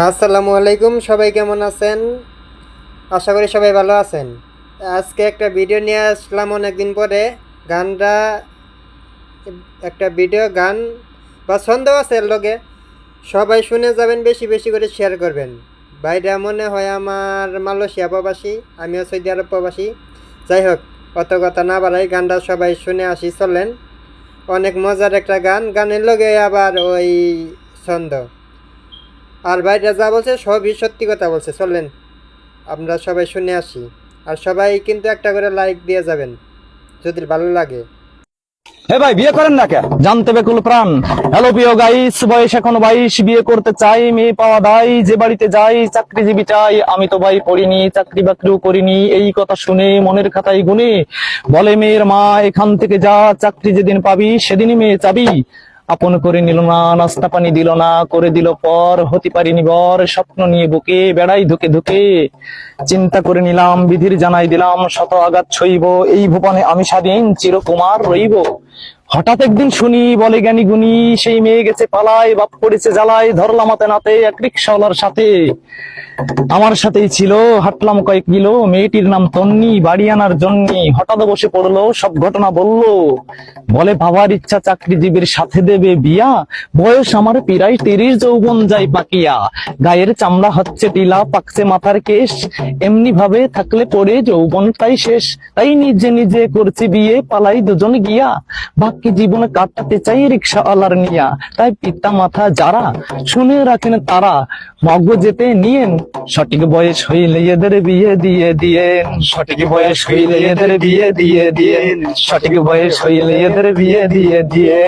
আসসালামু আলাইকুম, সবাই কেমন আছেন? আশা করি সবাই ভালো আছেন। আজকে একটা ভিডিও নিয়ে আসলাম অনেকদিন পরে। গানটা একটা ভিডিও গান বা ছন্দ আছে এর লগে, সবাই শুনে যাবেন, বেশি বেশি করে শেয়ার করবেন। বাইরে মনে হয় আমার মালয়েশিয়া প্রবাসী, আমিও সৌদি আরব প্রবাসী। যাই হোক, অত কথা না বাড়াই, গানটা সবাই শুনে আসি চলেন। অনেক মজার একটা গান, গানের লগে আবার ওই ছন্দ। আর ভাইরা যা বলছে সবই সত্যি কথা বলছে, চলেন আমরা সবাই শুনে আসি। আর সবাই কিন্তু একটা করে লাইক দিয়ে যাবেন যদি ভালো লাগে। হে ভাই, বিয়ে করেন না কে? জানতে বেকুল প্রাণ। হ্যালো প্রিয় গাইস, বয়স এখন 22, বিয়ে করতে চাই, মেয়ে পাওয়া দায়, যে বাড়িতে যাই চাকরিজীবী চাই। আমি তো ভাই পড়িনি, চাকরি বাকরিও করিনি, এই কথা শুনে মনের খাতায় গুনে বলে মেয়ের মা, এখান থেকে যা, চাকরি যেদিন পাবি সেদিনই মেয়ে চাবি। আপন করে নিল না, নাস্তা পানি দিল না, করে দিল পর, হতে পারিনি বর, স্বপ্ন নিয়ে বুকে বেড়াই ধুকে ধুকে। চিন্তা করে নিলাম, বিধির জানাই দিলাম, শত আঘাত সইব, এই ভুবনে আমি স্বাধীন চিরকুমার রইব। হঠাৎ একদিন শুনি বলে জ্ঞানী গুণী, সেই মেয়ে গেছে পালায়, বাপ পড়েছে জ্বালায়, ধরলাম হাতে নাতে এক রিক্সাওয়ালার সাথে। আমার সাথেই ছিল, হাঁটলাম কয়েক কিলো, মেয়েটির নাম তন্নি, বাড়ি আনার জন্যে হঠাৎ বসে পড়লো, সব ঘটনা বললো। বলে বাবার ইচ্ছা চাকরিজীবীর সাথে দেবে বিয়া, বয়স আমার প্রায় 30, যৌবন যাই পাকিয়া, গায়ের চামড়া হচ্ছে টিলা, পাকছে মাথার কেশ, এমনি ভাবে থাকলে পরে যৌবন তাই শেষ। তাই নিজে নিজে করছি বিয়ে, পালাই দুজন গিয়া, বাকি জীবনে কাটাতে চাই রিক্সাওয়ালার নিয়া। তাই পিতা মাথা যারা শুনে রাখেন তারা মগজেতে নিয়েন, সঠিক বয়স হইলে এদের বিয়ে দিয়ে দিয়েন, সঠিক বয়স হইলে এদের বিয়ে দিয়ে দিয়েন, সঠিক বয়স হইলে এদের বিয়ে দিয়ে দিয়ে